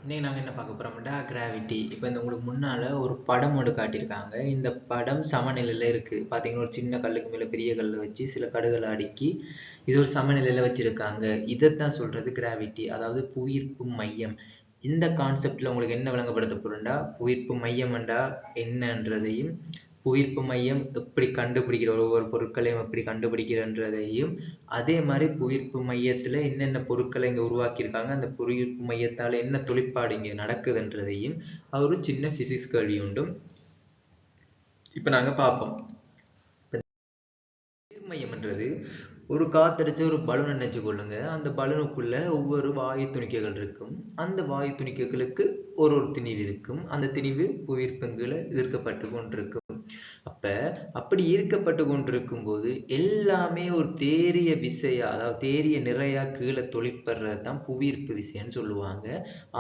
இன்னைக்கு நாங்கள் என்ன பார்க்க போகிறோம்னா கிராவிட்டி. இப்போ இந்த உங்களுக்கு முன்னால் ஒரு படம் ஒன்று காட்டியிருக்காங்க. இந்த படம் சமநிலையில் இருக்குது. பார்த்தீங்கன்னா ஒரு சின்ன கல்லுக்கு மேலே பெரிய கல்லை வச்சு சில கடுகளை அடுக்கி இது ஒரு சமநிலையில் வச்சுருக்காங்க. இதைத்தான் சொல்கிறது கிராவிட்டி, அதாவது புவியீர்ப்பு மையம். இந்த கான்செப்டில் உங்களுக்கு என்ன விளங்கப்படுத்த போகிறோம்னா புவியீர்ப்பு மையம்ண்டா என்னன்றதையும் புவியீர்ப்பு மையம் எப்படி கண்டுபிடிக்கிற ஒவ்வொரு பொருட்களையும் எப்படி கண்டுபிடிக்கிறன்றதையும் அதே மாதிரி புவியீர்ப்பு மையத்துல என்னென்ன பொருட்களை இங்க உருவாக்கியிருக்காங்க, அந்த புவியீர்ப்பு மையத்தால என்ன தொழிற்பாடு இங்க நடக்குதுன்றதையும் ஒரு சின்ன பிசிக்ஸ் கேள்வி உண்டும் இப்ப நாங்க பார்ப்போம். மையம்ன்றது ஒரு காத்தடிச்ச ஒரு பலூன் நினைச்சு கொள்ளுங்க. அந்த பலூனுக்குள்ள ஒவ்வொரு வாயு துணிக்கைகள் இருக்கும். அந்த வாயு துணிக்கைகளுக்கு ஒரு திணிவு இருக்கும். அந்த திணிவு புவியீர்ப்புகளை ஈர்க்கப்பட்டு கொண்டிருக்கும். அப்ப அப்படி ஈர்க்கப்பட்டு கொண்டிருக்கும் போது எல்லாமே ஒரு தேறிய விசையா, அதாவது தேறிய நிறையா கீழே தொழிற்படுறதுதான் புவியீர்ப்பு விசைன்னு சொல்லுவாங்க.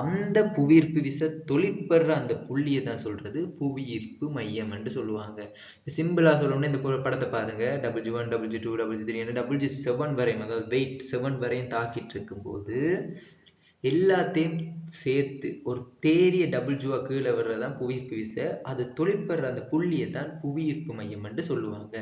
அந்த புவியீர்ப்பு விசை தொழிற்படுற அந்த புள்ளியை தான் சொல்றது புவியீர்ப்பு மையம் என்று சொல்லுவாங்க. சிம்பிளா சொல்லணும்னா இந்த படத்தை பாருங்க. WG1 WG2 WG3 WG7 வரையும், அதாவது வெயிட் 7 வரையும் தாக்கிட்டு இருக்கும் போது எல்லாத்தையும் சேர்த்து ஒரு தேறிய டபுள்ஜுவா கீழே வர்றதான் புவியீர்ப்பு விசை. அது தொழிற்படுற அந்த புள்ளியை தான் புவியீர்ப்பு மையம் என்று சொல்லுவாங்க.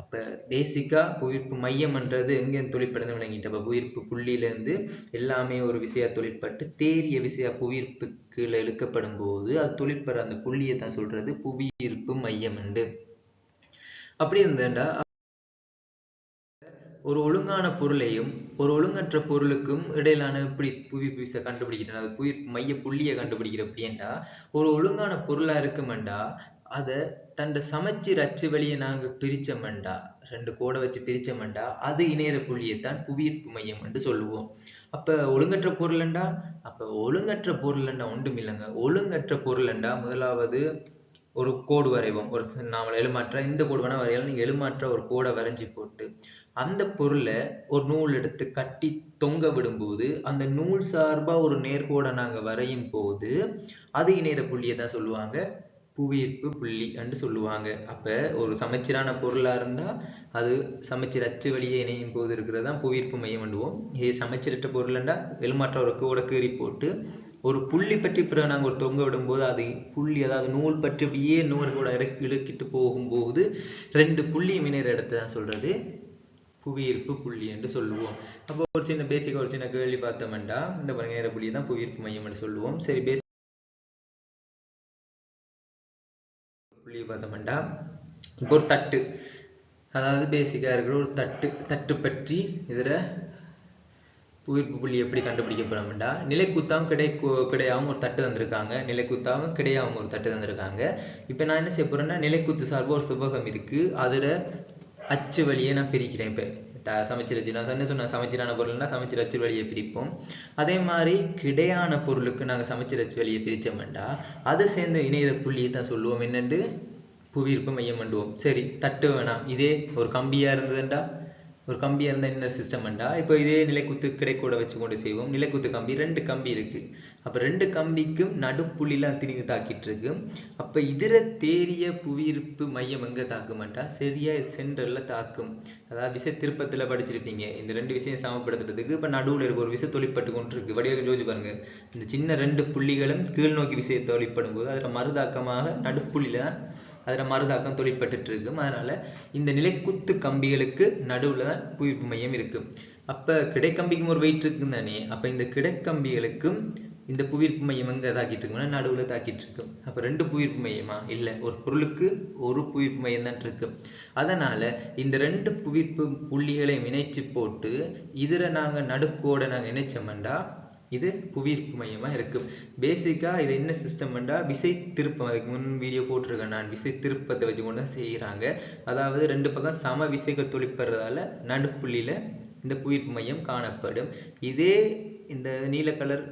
அப்ப பேசிக்கா புவியீர்ப்பு மையம்ன்றது எங்க தொழிற்படுதுன்னு விளங்கிட்டு, அப்ப புவியீர்ப்பு புள்ளியில எல்லாமே ஒரு விசையா தொழிற்பட்டு தேறிய விசையா புவியீர்ப்பு கீழே இழுக்கப்படும் போது அது தொழிற்படுற அந்த புள்ளியை தான் சொல்றது புவியீர்ப்பு மையம் என்று. அப்படி இருந்தேன்டா ஒரு ஒழுங்கான பொருளையும் ஒரு ஒழுங்கற்ற பொருளுக்கும் இடையிலான எப்படி புவியீர்ப்பு விசை கண்டுபிடிக்கிறேன், அது புவியீர்ப்பு மைய புள்ளியை கண்டுபிடிக்கிற அப்படின்டா ஒரு ஒழுங்கான பொருளா இருக்குமெண்டா அதை தண்ட சமச்சீர் அச்சு வழியை நாங்க பிரிச்சோம்டா, ரெண்டு கோடை வச்சு பிரிச்சோம்டா அது இணையற புள்ளியைத்தான் புவியீர்ப்பு மையம் என்று சொல்லுவோம். அப்ப ஒழுங்கற்ற பொருள்ண்டா, அப்ப ஒழுங்கற்ற பொருள்ண்டா ஒன்றும் இல்லைங்க. ஒழுங்கற்ற பொருள்ண்டா முதலாவது ஒரு கோடு வரைவோம். ஒரு நாம எழுமாற்ற இந்த கோடு வேணா வரையலாம். நீங்க எழுமாற்ற ஒரு கோடை வரைஞ்சி போட்டு அந்த பொருளை ஒரு நூல் எடுத்து கட்டி தொங்க விடும்போது அந்த நூல் சார்பா ஒரு நேர்கோடை நாங்க வரையும் போது அது இணையற புள்ளியை தான் சொல்லுவாங்க புவியீர்ப்பு புள்ளி என்று சொல்லுவாங்க. அப்ப ஒரு சமச்சீரான பொருளா இருந்தா அது சமச்சீர் அச்சு வழியே இணையும் போது இருக்கிறதான் புவியீர்ப்பு மையம் பண்ணுவோம். இதே சமச்சீரற்ற பொருள்ண்டா எழுமாற்ற ஒரு கோடை கீறி போட்டு ஒரு புள்ளி பற்றி பிறகு நாங்கள் ஒரு தொங்க விடும்போது அது புள்ளி, அதாவது நூல் பற்றி அப்படியே நூறு கூட இழுக்கிட்டு போகும்போது ரெண்டு புள்ளியும் இணையற இடத்தை தான் சொல்றது புவியீர்ப்பு புள்ளி என்று சொல்லுவோம். அப்போ ஒரு சின்ன பேசிக்கா ஒரு சின்ன கேள்வி பார்த்தோம்டா இந்த நேர புள்ளி தான் புவியீர்ப்பு மையம் என்று சொல்லுவோம். சரி, புள்ளியை பார்த்தோம்டா இப்போ ஒரு தட்டு, அதாவது பேசிக்கா இருக்கிற ஒரு தட்டு பற்றி இதுல புவியீர்ப்பு புள்ளி எப்படி கண்டுபிடிக்கப்படும்டா நிலைக்குத்தாவும் கிடையாவும் ஒரு தட்டு தந்திருக்காங்க, நிலைக்குத்தாவும் கிடையாவும் ஒரு தட்டு தந்திருக்காங்க. இப்ப நான் என்ன செய்ய போறேன்னா நிலைக்குத்து சார்பு ஒரு செவ்வகம் இருக்கு, அதுல அச்சு வழியை நான் பிரிக்கிறேன். இப்ப சமச்சீர் அச்சு நான் சொன்ன சமச்சீரான பொருள்னா சமச்சீர் அச்சு வழியை பிரிப்போம். அதே மாதிரி கிடையான பொருளுக்கு நாங்க சமச்சீர் அச்சு வழியை பிரிச்சோம்டா அதை சேர்ந்த இணைய புள்ளியை தான் சொல்லுவோம் என்னண்டு புவியீர்ப்பு மையம் பண்ணுவோம். சரி, தட்டு வேணாம், இதே ஒரு கம்பியா இருந்ததுண்டா, ஒரு கம்பியா இருந்தா என்ன சிஸ்டம்ண்டா இப்போ இதே நிலைக்குத்து கிடைக்கூட வச்சு கொண்டு செய்வோம். நிலைக்குத்து கம்பி ரெண்டு கம்பி இருக்கு. அப்ப ரெண்டு கம்பிக்கும் நடுப்புள்ளிலாம் திணிவு தாக்கிட்டு இருக்கு. அப்ப இதர தேறிய புவியீர்ப்பு மையம் எங்க தாக்குமாட்டா சரியா சென்டர்ல தாக்கும். அதாவது விசை திருப்பத்துல படிச்சிருப்பீங்க. இந்த ரெண்டு விஷயம் சமப்படுத்துறதுக்கு இப்ப நடுவுல இருக்க ஒரு விசை தொழிற்பட்டு கொண்டு இருக்கு. வடிவாக யோசிச்சு பாருங்க. இந்த சின்ன ரெண்டு புள்ளிகளும் கீழ் நோக்கி விசையை தொழிற்படும் போது அதுல மறுதாக்கமாக நடுப்புள்ளில அதில் மறுதாக்கம் தொழிற்பட்டு இருக்கும். அதனால இந்த நிலைக்குத்து கம்பிகளுக்கு நடுவில் தான் புவியீர்ப்பு மையம் இருக்கும். அப்போ கிடைக்கம்பிக்கும் ஒரு வெயிட் இருக்குன்னு தானே, அப்போ இந்த கிடைக்கம்பிகளுக்கும் இந்த புவியீர்ப்பு மையம் எங்கே தாக்கிட்டு இருக்குன்னா நடுவில் தாக்கிட்டு இருக்கும். அப்போ ரெண்டு புவியீர்ப்பு மையமா இல்லை, ஒரு பொருளுக்கு ஒரு புவியீர்ப்பு மையம் தான் இருக்கு. அதனால இந்த ரெண்டு புவியீர்ப்பு புள்ளிகளையும் இணைச்சு போட்டு இதில் நாங்கள் நடுக்கோட நாங்கள் இணைச்சோம்டா இது புவியீர்ப்பு மையமா இருக்கு. பேசிக்கா இது என்ன சிஸ்டம்டா விசை திருப்பம். அதுக்கு முன் வீடியோ போட்டிருக்கேன் நான். விசை திருப்பத்தை வச்சு கொண்டு செய்யறாங்க. அதாவது ரெண்டு பக்கம் சம விசைகள் தொழிற்படுறதால நடுப்புள்ளியில இந்த புவியீர்ப்பு மையம் காணப்படும். இதே இந்த நீல கலர்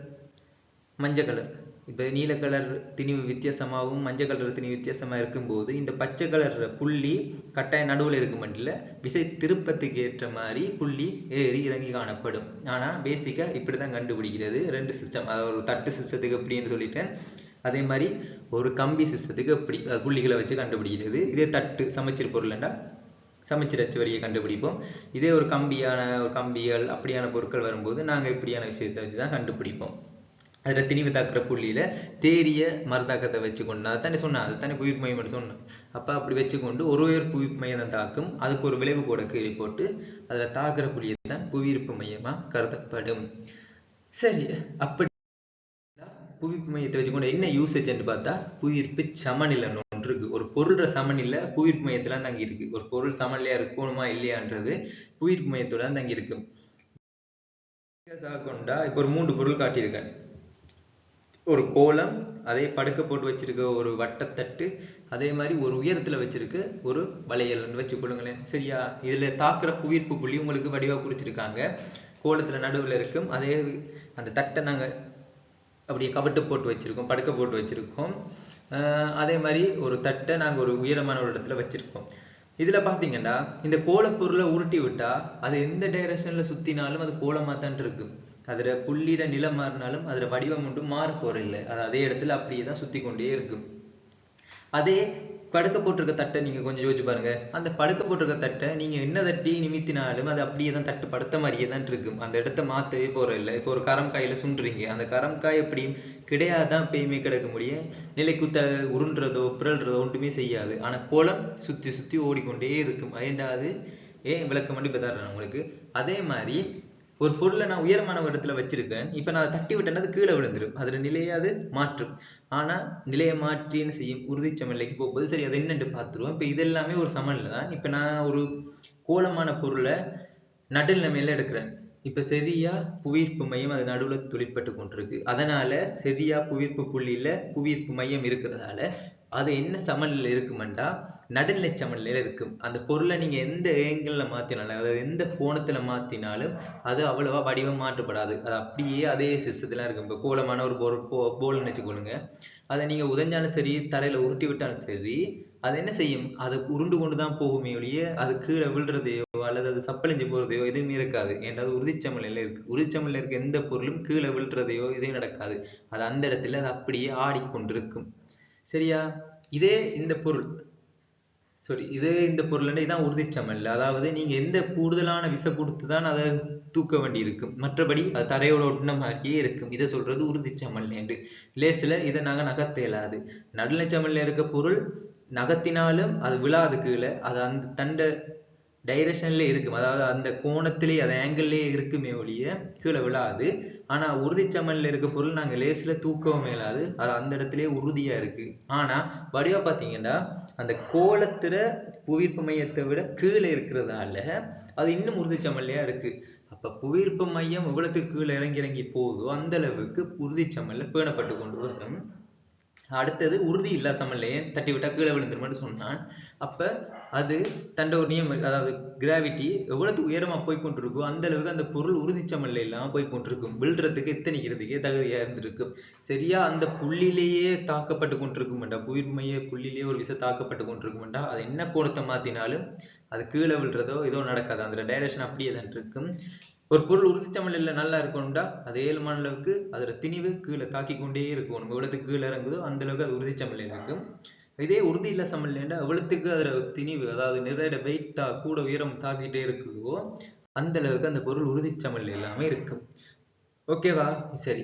மஞ்சள் கலர், இப்போ நீல கலர் திணிவு வித்தியாசமாகவும் மஞ்சள் கலர் திணிவு வித்தியாசமா இருக்கும்போது இந்த பச்சை கலர் புள்ளி கட்டாய நடுவில் இருக்குமென்றில் விசை திருப்பத்துக்கு ஏற்ற மாதிரி புள்ளி ஏறி இறங்கி காணப்படும். ஆனா பேசிக்கா இப்படிதான் கண்டுபிடிக்கிறது ரெண்டு சிஸ்டம். அதாவது ஒரு தட்டு சிஸ்டத்துக்கு எப்படின்னு சொல்லிட்டேன், அதே மாதிரி ஒரு கம்பி சிஸ்டத்துக்கு எப்படி புள்ளிகளை வச்சு கண்டுபிடிக்கிறது. இதே தட்டு சமச்சீர் பொருள்னா சமச்சீர் அச்சு வழியை கண்டுபிடிப்போம். இதே ஒரு கம்பிகள் அப்படியான பொருட்கள் வரும்போது நாங்க இப்படியான விஷயத்தை வச்சுதான் கண்டுபிடிப்போம். அதில் திணிவு தாக்குற புள்ளியில தேரிய மறுதாக்கத்தை வச்சுக்கொண்டு அதை தானே சொன்னேன், அதை தானே புவியீர்ப்பு மையம் சொன்னேன். அப்போ அப்படி வச்சுக்கொண்டு ஒரு புவியீர்ப்பு மையம் தாக்கும், அதுக்கு ஒரு விளைவு கூட கீழே போட்டு அதில் தாக்குற புள்ளியை தான் புவியீர்ப்பு மையமாக கருதப்படும். சரி, அப்படி புவியீர்ப்பு மையத்தை வச்சுக்கொண்டு என்ன யூசேஜ் பார்த்தா புவியீர்ப்பு சமநிலை ஒன்று இருக்கு. ஒரு பொருள்ற சமநிலை புவியீர்ப்பு மையத்துல தங்கி இருக்கு. ஒரு பொருள் சமநிலையா இருக்கணுமா இல்லையான்றது புவியீர்ப்பு மையத்தோட தங்கி இருக்கு. கொண்டா இப்போ ஒரு 3 பொருள் காட்டியிருக்கேன். ஒரு கோலம், அதே படுக்க போட்டு வச்சிருக்க ஒரு வட்டத்தட்டு, அதே மாதிரி ஒரு உயரத்துல வச்சிருக்கு ஒரு வளையல் வச்சு கொள்ளுங்களேன். சரியா, இதுல தாக்குற புவியீர்ப்பு புள்ளி உங்களுக்கு வடிவா குறிச்சிருக்காங்க. கோலத்துல நடுவுல இருக்கும். அதே அந்த தட்டை நாங்க அப்படியே கபட்டு போட்டு வச்சிருக்கோம், படுக்க போட்டு வச்சிருக்கோம். அதே மாதிரி ஒரு தட்டை நாங்க ஒரு உயரமான ஒரு இடத்துல வச்சிருக்கோம். இதுல பாத்தீங்கன்னா இந்த கோலப்பொருளை உருட்டி விட்டா அது எந்த டைரக்ஷன்ல சுத்தினாலும் அது கோலமா தான் இருக்கு. அதுல புள்ளியிட நிலம் மாறினாலும் அதுல வடிவம் ஒன்றும் மாற போறதில்லை. அது அதே இடத்துல அப்படியே தான் சுத்தி கொண்டே இருக்கும். அதே படுக்க போட்டிருக்க தட்டை நீங்க கொஞ்சம் யோசிச்சு பாருங்க. அந்த படுக்க போட்டிருக்க தட்டை நீங்க என்ன தட்டி நிமித்தினாலும் அது அப்படியே தான் தட்டு படுத்த மாதிரியே தான் இருக்கும். அந்த இடத்த மாத்தவே போறதில்லை. இப்போ ஒரு கரம்காயில சுண்டுறீங்க, அந்த கரம்காய் எப்படியும் கிடையாதான் எப்பயுமே கிடக்க முடியும். நிலைக்குத்த உருண்டுறதோ பிறல்றதோ ஒன்றுமே செய்யாது. ஆனா கோலம் சுத்தி சுத்தி ஓடிக்கொண்டே இருக்கும். ஏண்டாது ஏன் விளக்கம் பண்ணி இப்போ தர்றேன் உங்களுக்கு. அதே மாதிரி ஒரு பொருளை நான் உயரமான இடத்துல வச்சிருக்கேன். இப்ப நான் தட்டி விட்டேன்னா அது கீழே விழுந்துடும். அதுல நிலையாது மாற்றும். ஆனா நிலையை மாற்றி என்ன செய்யும், உறுதிச்சமநிலைக்கு போகும்போது சரி அது என்னன்னு பார்த்துருவோம். இப்ப இது எல்லாமே ஒரு சமநிலை தான். இப்ப நான் ஒரு கோலமான பொருளை நடுநிலைமையில எடுக்கிறேன். இப்ப சரியா புவியீர்ப்பு மையம் அது நடுவுல துளிப்பட்டு கொண்டிருக்கு. அதனால சரியா புவியீர்ப்பு புள்ளியில புவியீர்ப்பு மையம் இருக்கிறதால அது என்ன சமநிலையில இருக்குமெண்டா நடுநிலை சமநிலையில இருக்கும். அந்த பொருளை நீங்க எந்த ஏங்கிள் மாத்தினாலும், அதாவது எந்த கோணத்துல மாத்தினாலும் அது அவ்வளவா வடிவம் மாற்றப்படாது. அது அப்படியே அதே சிஸ்டத்துல இருக்கும். இப்போ கோலமான ஒரு போல்னு வச்சுக்கொள்ளுங்க. அதை நீங்க உதஞ்சாலும் சரி, தரையில உருட்டி விட்டாலும் சரி, அது என்ன செய்யும், அது உருண்டு கொண்டுதான் போகுமே ஒழிய அது கீழே விழுறதையோ அல்லது அது சப்பளிஞ்சு போறதையோ எதுவுமே இருக்காது. ஏன்றது உறுதிச்சமநிலையில இருக்கு. உறுதிச்சமநிலையில இருக்க எந்த பொருளும் கீழே விழுறதையோ எதுவும் நடக்காது. அது அந்த இடத்துல அது அப்படியே ஆடிக்கொண்டிருக்கும். சரியா, இதே இந்த பொருள் இதே இந்த பொருள் இதான் உறுதிச்சமநிலை. அதாவது நீங்க எந்த கூடுதலான விசை கொடுத்துதான் அதை தூக்க வேண்டி இருக்கும். மற்றபடி அது தரையோட ஒட்டின மாதிரியே இருக்கும். இதை சொல்றது உறுதிச்சமநிலை என்று. லேசில இதை நாங்க நகர்த்த இயலாது. நடுநிலை சமநிலையில இருக்க பொருள் நகர்த்தினாலும் அது விழாது கீழே. அது அந்த தண்டை டைரக்ஷன்ல இருக்கும். அதாவது அந்த கோணத்திலே அது ஆங்கிள்லயே இருக்குமே ஒழிய கீழே விழாது. ஆனா உறுதிச்சமநிலையில இருக்க பொருள் நாங்க லேசில தூக்கவும் இயலாது. அது அந்த இடத்திலேயே உறுதியா இருக்கு. ஆனா வடிவா பாத்தீங்கன்னா அந்த கோலத்துல புவியீர்ப்பு மையத்தை விட கீழே இருக்கிறதால அது இன்னும் உறுதிச்சமநிலையா இருக்கு. அப்ப புவியீர்ப்பு மையம் எவ்வளவுக்கு கீழே இறங்கி இறங்கி போகுதோ அந்த அளவுக்கு உறுதிச்சமநிலை பேணப்பட்டு கொண்டு வரும். அடுத்தது உறுதி இல்லா சமநிலையை தட்டி விட்டா கீழே விழுந்துருமான்னு சொன்னான். அப்ப அது தண்ட ஒரு நியமம், அதாவது கிராவிட்டி எவ்வளவு உயரமா போய் கொண்டிருக்கோ அந்த அளவுக்கு அந்த பொருள் உறுதிச்சமநிலை இல்லாம போய் கொண்டிருக்கும். விழுறதுக்கு எத்தனைக்கிறதுக்கே தகுதியா இருந்திருக்கும். சரியா அந்த புள்ளியிலேயே தாக்கப்பட்டு கொண்டிருக்கும்டா, புவியீர்ப்பு மைய புள்ளியிலேயே ஒரு விசை தாக்கப்பட்டு கொண்டிருக்கும்டா, அது என்ன கோணத்தை மாத்தினாலும் அது கீழே விழுறதோ ஏதோ நடக்காது. அந்த டைரக்ஷன் அப்படியே தான் இருக்கும். ஒரு பொருள் உறுதிச்சமநிலையில நல்லா இருக்கணும்டா அது ஏழுமான அளவுக்கு அதோட திணிவு கீழே தாக்கி கொண்டே இருக்கும். நம்ம எவ்வளவுக்கு கீழே இறங்குதோ அந்த அளவுக்கு அது உறுதிச்சமநிலையில இருக்கும். இதே உறுதி இல்ல சமநிலைண்டா எவ்வளவுக்கு அதோட திணிவு, அதாவது நிறைய வெயிட் கூட உயரம் தாக்கிட்டே இருக்குதோ அந்த அளவுக்கு அந்த பொருள் உறுதிச்சமநிலை இல்லாம இருக்கும். ஓகேவா? சரி,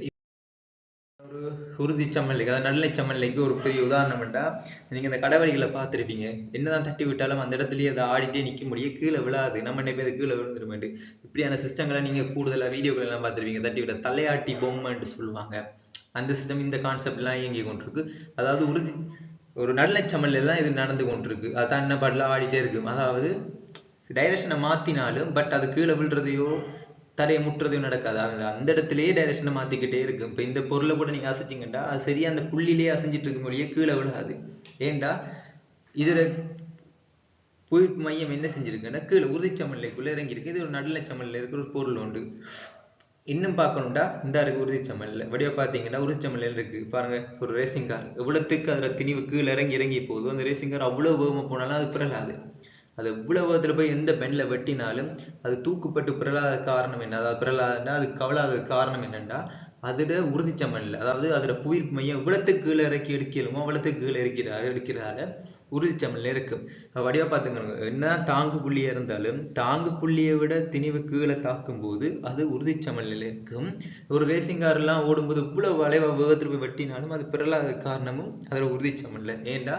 ஒரு உறுதிச்சமநிலை அதாவது நடுநிலை சமநிலைக்கு ஒரு பெரிய உதாரணம்டா நீங்க இந்த கடவழிகளை பார்த்திருப்பீங்க. என்னதான் தட்டி விட்டாலும் அந்த இடத்துலயே அதை ஆடிட்டே நிக்க முடியும், கீழே விழாது. நம்ம என்ன பேர் கீழே விழுந்துருமேட்டு இப்படியான சிஸ்டங்களை நீங்க கூடுதலா வீடியோக்கள் எல்லாம் பார்த்திருப்பீங்க. தட்டி விட்ட தலையாட்டி பொம்மைன்னு சொல்லுவாங்க. அந்த சிஸ்டம் இந்த கான்செப்ட் எல்லாம் இயங்கி கொண்டிருக்கு. அதாவது ஒரு நடுநிலை சமநிலையில தான் இது நடந்து கொண்டிருக்கு. அது தன்னை பாட்டுல ஆடிட்டே இருக்கு. அதாவது டைரக்ஷனை மாத்தினாலும் பட் அது கீழே விழுறதையோ தரையை முட்டுறதையும் நடக்காது. அந்த இடத்துலயே டைரக்ஷனை மாத்திக்கிட்டே இருக்கு. இப்ப இந்த பொருளை கூட நீங்க அசைச்சிங்கண்டா அது சரியா அந்த புள்ளிலேயே அசைஞ்சிட்டு இருக்க முடியே கீழே விழாது. ஏண்டா இதுல புவியீர்ப்பு மையம் என்ன செஞ்சிருக்குன்னா கீழே உறுதிச்சமநிலைக்குள்ள இறங்கி இருக்கு. இது ஒரு நடுநிலை சமநிலையில இருக்கிற ஒரு பொருள் உண்டு. இன்னும் பார்க்கணும்டா இந்த இருக்கு உறுதிச்சமநிலை வடிவா பாத்தீங்கன்னா உறுதிச்சமநிலையில இருக்கு பாருங்க. ஒரு ரேசிங் கார் எவ்வளவுக்கு அதுல திணிவு கீழே இறங்கி இறங்கி போகுதோ அந்த ரேசிங் கார் அவ்வளவு வேகமா போனாலும் அது பிறலாது. அது இவ்வளவு வேகத்துல போய் எந்த பெண்ல வெட்டினாலும் அது தூக்குப்பட்டு பிறலாத காரணம் என்ன, அதாவது பிறலாதுன்னா அது கவலாத காரணம் என்னன்னா அதோட உறுதிச்சமநிலை. அதாவது அதோட புவியீர்ப்பு மையம் இவ்வளவுக்கு கீழே இறக்கி எடுக்கலுமோ அவ்வளவுக்கு கீழே எடுக்கிறாரு. உறுதிச்சமல்ல இருக்கும். வடிவா பார்த்துக்கோங்க, என்ன தாங்கு புள்ளியா இருந்தாலும் தாங்கு புள்ளியை விட திணிவு கீழே தாக்கும் போது அது உறுதிச்சமல்ல இருக்கும். ஒரு ரேசிங் கார் எல்லாம் ஓடும்போது இவ்வளவு வளைவா வேகத்துல போய் வெட்டினாலும் அது பிறலாத காரணமும் அதுல உறுதிச்சமல்ல. ஏண்டா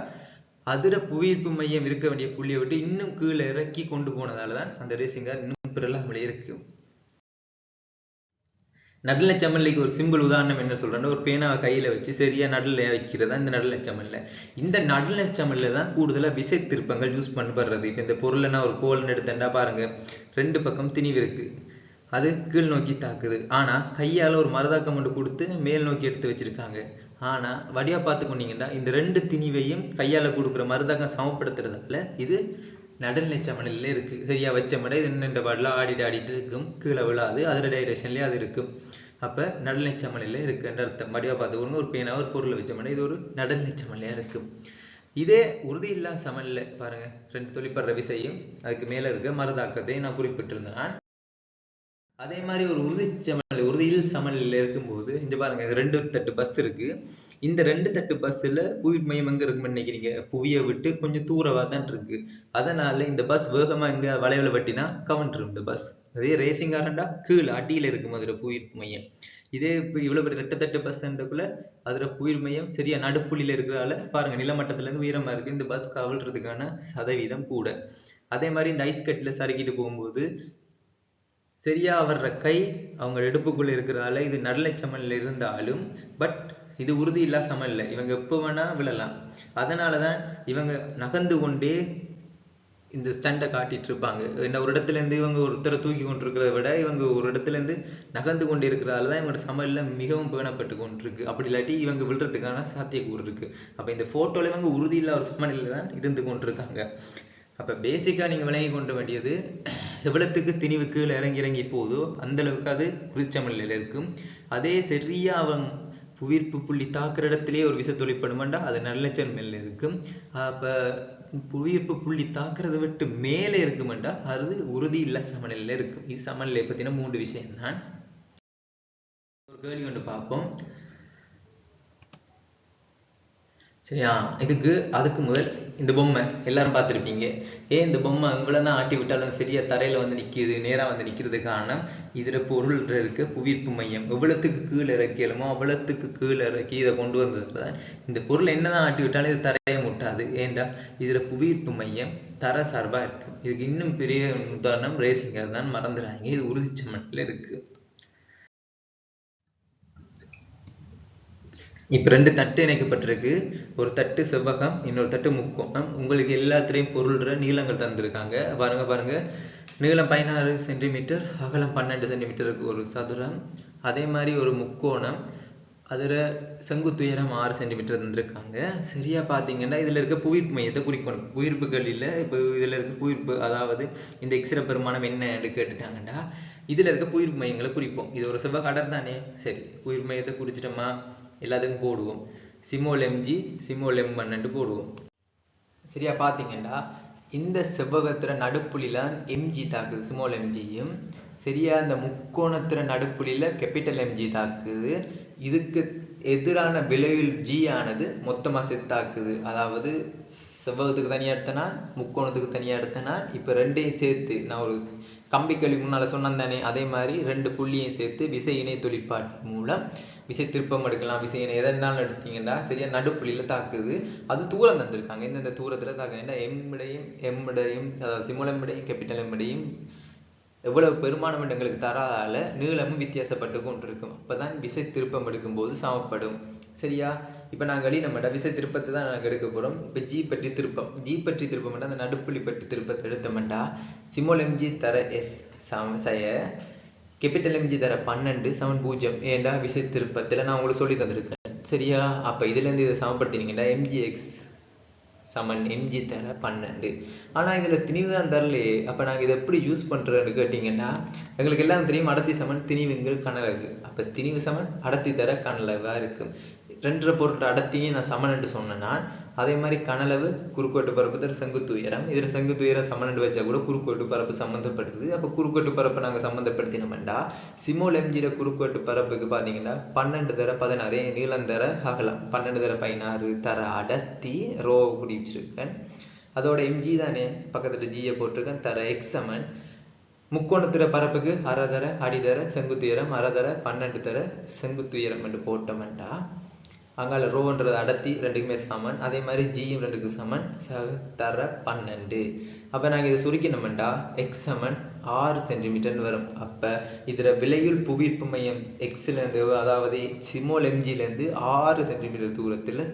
அதுல புவியீர்ப்பு மையம் இருக்க வேண்டிய புள்ளியை விட்டு இன்னும் கீழே இறக்கி கொண்டு போனதாலதான் அந்த ரேசிங் கார் இன்னும் பிறலாமலே இருக்கு. நடுநிலைச்சமநிலைக்கு ஒரு சிம்பிள் உதாரணம் என்ன சொல்றேன்னா, ஒரு பேனாவை கையில வச்சு சரியா நடுநிலையா வைக்கிறதா இந்த நடுநிலைச்சமநிலை. இந்த நடுநிலைச்சமநிலை தான் கூடுதலா விசை திருப்பங்கள் யூஸ் பண்ணப்படுறது. இப்ப இந்த பொருளைனா ஒரு கோல்னு எடுத்தா பாருங்க, 2 பக்கம் திணிவு இருக்கு, அது கீழ் நோக்கி தாக்குது. ஆனா கையால ஒரு மரதாக்கம் கொண்டு கொடுத்து மேல் நோக்கி எடுத்து வச்சிருக்காங்க. ஆனா வடிவா பார்த்துக்கொண்டீங்கன்னா இந்த 2 திணிவையும் கையால கொடுக்குற மரதாக்கம் சமப்படுத்துறதால இது நடுநிலை சமநிலையில இருக்கு. சரியா வச்ச மடை இது நின்ற பாடல ஆடிட்டு இருக்கும், கீழே விழாது, அதோட டைரக்ஷன்லயே அது இருக்கும். அப்ப நடுநிலை சமநிலையில இருக்குன்ற அர்த்தம். வடிவா பார்த்துக்கணும், ஒரு பேனா ஒரு பொருளை வச்ச மடை இது ஒரு நடுநிலை சமநிலையா இருக்கும். இதே உறுதி இல்லா சமநிலை பாருங்க, 2 தொழிற்படுற விசையும் அதுக்கு மேல இருக்க மரதாக்கத்தையும் நான் குறிப்பிட்டிருந்தேன். அதே மாதிரி ஒரு உறுதியில் சமநிலையில இருக்கும்போது இங்க பாருங்க, 2 தட்டு பஸ் இருக்கு. இந்த 2 தட்டு பஸ்ல புவி மையம் எங்க இருக்குன்னு நினைக்கிறீங்க? புவியை விட்டு கொஞ்சம் தூரவா தான் இருக்கு. அதனால இந்த பஸ் வேகமா இங்க வளைவுல வெட்டினா கவுண்டரும் இந்த பஸ். அதே ரேசிங் காரண்டா கீழே அடியில இருக்கும் அதுல புவி மையம். இதே இப்ப இவ்வளவு பெரிய 2 தட்டு பஸ்ன்றக்குள்ள அதுல புவி மையம் சரியா நடுப்புள்ளியில இருக்கிறதால பாருங்க, நிலமட்டத்துல இருந்து உயரமா இருக்கு. இந்த பஸ் கவிழ்றதுக்கான சதவீதம் கூட. அதே மாதிரி இந்த ஐஸ் கட்டில சறுக்கிட்டு போகும்போது சரியா வர்ற கை அவங்க இடுப்புக்குள்ள இருக்கிறதால இது நடுநிலை சமநிலையில இருந்தாலும் பட் இது உறுதி இல்லா சமநிலை. இவங்க எப்ப வேணா விழலாம். அதனாலதான் இவங்க நகர்ந்து கொண்டே இந்த ஸ்டண்டை காட்டிட்டு இருப்பாங்க. என்ன ஒரு இடத்துல இருந்து இவங்க ஒருத்தரை தூக்கி கொண்டிருக்கிறத விட இவங்க ஒரு இடத்துல இருந்து நகர்ந்து கொண்டு இருக்கிறதாலதான் இவங்களோட சமநிலை மிகவும் பேணப்பட்டு கொண்டிருக்கு. அப்படி இல்லாட்டி இவங்க விழுறதுக்கான சாத்தியக்கூறு இருக்கு. அப்ப இந்த போட்டோல இவங்க உறுதி இல்லா ஒரு சமநிலையில தான் இருந்து கொண்டிருக்காங்க. அப்ப பேசிக்கா நீங்க விளங்கி கொண்டு வேண்டியது, எவ்வளவுக்கு திணிவு கீழே இறங்கி போதோ அந்த அளவுக்கு அது உறுதிச்சமநிலையில இருக்கும். அதே சரியா அவன் புவியீர்ப்பு புள்ளி தாக்குற இடத்திலேயே ஒரு விசை தொழிற்படுமாண்டா அது நடுநிலைச்சமநிலையில இருக்கும். அப்ப புவியீர்ப்பு புள்ளி தாக்குறதை விட்டு மேலே இருக்குமெண்டா அது உறுதி இல்ல சமநிலையில இருக்கும். இது சமநிலை பத்தின 3 விஷயம் தான். ஒரு கேள்வி ஒன்று பார்ப்போம். சரியா, அதுக்கு முதல் இந்த பொம்மை எல்லாரும் பார்த்துருப்பீங்க. இந்த பொம்மை இவ்வளவுதான் ஆட்டி விட்டாலும் சரியா தரையில வந்து நிக்குது, நேரா வந்து நிக்கிறது காரணம் இதுல பொருள் இருக்க புவியீர்ப்பு மையம் எவ்வளவுக்கு கீழே இறக்கலுமோ அவ்வளவுக்கு கீழே இறக்கி இதை கொண்டு வந்ததுதான். இந்த பொருள் என்னதான் ஆட்டி விட்டாலும் இது தரைய முட்டாது. ஏண்டா இதுல புவியீர்ப்பு மையம் தர சார்பா இருக்கு. இதுக்கு இன்னும் பெரிய உதாரணம் ரேசிங்கர் தான், மறந்துடாங்க. இது உறுதிச்சமநிலையில இருக்கு. இப்ப 2 தட்டு இணைக்கப்பட்டிருக்கு. ஒரு தட்டு செவ்வகம், இன்னொரு தட்டு முக்கோணம். உங்களுக்கு எல்லாத்திலையும் பொருள்ற நீளங்கள் தந்திருக்காங்க. பாருங்க, நீளம் 16 சென்டிமீட்டர், அகலம் 12 சென்டிமீட்டருக்கு ஒரு சதுரம். அதே மாதிரி ஒரு முக்கோணம், அதுல செங்குத்து உயரம் 6 சென்டிமீட்டர் தந்திருக்காங்க. சரியா பாத்தீங்கன்னா இதுல இருக்க புவியீர்ப்பு மையத்தை குறிக்கணும். புவியீர்ப்புகளில் இப்ப இதுல இருக்க புவியீர்ப்பு, அதாவது இந்த எக்ஸ்ர பெருமானம் என்னன்னு கேட்டுட்டாங்கன்னா இதுல இருக்க புவியீர்ப்பு மையங்களை குறிப்போம். இது ஒரு செவ்வக அடர் தானே, சரி புவியீர்ப்பு மையத்தை குறிச்சிட்டோமா, எல்லாத்துக்கும் போடுவோம். சிமோல் எம்ஜி சிமோல் M1 போடுவோம். சரியா பாத்தீங்கன்னா இந்த செவ்வகத்துல நடுப்புள்ளில எம்ஜி தாக்குது, ஸ்மால் எம்ஜியும். சரியா இந்த முக்கோணத்துல நடுப்புள்ளில கேபிட்டல் எம்ஜி தாக்குது. இதுக்கு எதிரான விளைவில் ஜி ஆனது மொத்தமா சேர்த்தாக்குது. அதாவது செவ்வகத்துக்கு தனியா எடுத்தனா, முக்கோணத்துக்கு தனியா எடுத்தனா, இப்ப ரெண்டையும் சேர்த்து நான் ஒரு கம்பிக்கல்வி முன்னால சொன்னேன் தானே, அதே மாதிரி 2 புள்ளியையும் சேர்த்து விசை இணை தொழிற்பாட்டு மூலம் விசை திருப்பம் எடுக்கலாம். விசை இணை எதனாலும் எடுத்தீங்கன்னா சரியா நடுப்புள்ளியில தாக்குது. அது தூரம் தந்திருக்காங்க, எந்தெந்த தூரத்துல தாக்குன்னா எம்டையும் அதாவது சிமுல் எம்டையும் கேபிட்டல் எம்டையும் எவ்வளவு பெருமானம் எங்களுக்கு தராதால நீளமும் வித்தியாசப்பட்டு கொண்டிருக்கும். அப்பதான் விசை திருப்பம் எடுக்கும்போது சமப்படும். சரியா, இப்ப நாங்கள் நம்ம விசை திருப்பத்தை தான் நாங்கள் எடுக்க போறோம். இப்ப ஜி பற்றி திருப்பம் அந்த நடுப்புள்ளி பற்றி திருப்பத்தை எடுத்தோம்டா சிமோல் எம்ஜி தர எஸ் சமசய கேபிட்டல் எம்ஜி தர 12 சமன் 0. ஏண்டா விசை திருப்பத்துல நான் உங்களுக்கு சொல்லி தந்திருக்கேன். சரியா, அப்ப இதுல இருந்து இதை சமப்படுத்தினீங்கன்னா எம்ஜி எக்ஸ் சமன் எம்ஜி தர 12. ஆனா இதுல திணிவு தான் தரலையே. அப்ப நாங்க இதை எப்படி யூஸ் பண்றோம்னு கேட்டீங்கன்னா, எங்களுக்கு எல்லாம் தெரியும் அடர்த்தி சமன் திணிவுங்கள் கனலகு. அப்ப திணிவு சமன் அடர்த்தி தர கனலகா இருக்கும். 2 பொருள் அடர்த்தியும் நான் சமன் என்று சொன்னேன்னா அதே மாதிரி கனளவு குறுக்கோட்டு பரப்பு தர செங்குத்து உயரம். இதில் செங்குத்து உயரம் சமனண்டு வச்சா கூட குறுக்கோட்டு பரப்பு சம்மந்தப்படுது. அப்போ குறுக்கோட்டு பரப்பை நாங்கள் சம்மந்தப்படுத்தினோம்டா சிமோல் எம்ஜியில் குறுக்கோட்டு பரப்புக்கு பார்த்தீங்கன்னா 12 தர 16 நீளம் தர அகலம் 12 தர 16 தர அடர்த்தி ரோ குடி வச்சிருக்கேன். அதோட எம்ஜி தானே பக்கத்தில் ஜியை போட்டிருக்கேன். தர எக்ஸ் சமன் முக்கோணத்துற பரப்புக்கு அரை தர அடிதர செங்குத்துயரம் அரை தர 12 தர செங்குத்துயரம் என்று போட்டோம்டா அங்கால ரோன்றது அடர்த்தி ரெண்டுக்குமே சமன். அதே மாதிரி ஜியும் ரெண்டுக்கு சமன் தர 12. அப்போ நாங்கள் இதை சுருக்கினோம்டா எக்ஸ் சமன் 6 சென்டிமீட்டர்னு வரும். அப்போ இதில் விலையுள் புவியீர்ப்பு மையம் எக்ஸ்லேருந்து அதாவது சிமோல் எம்ஜிலேருந்து 6 சென்டிமீட்டர் தூரத்தில்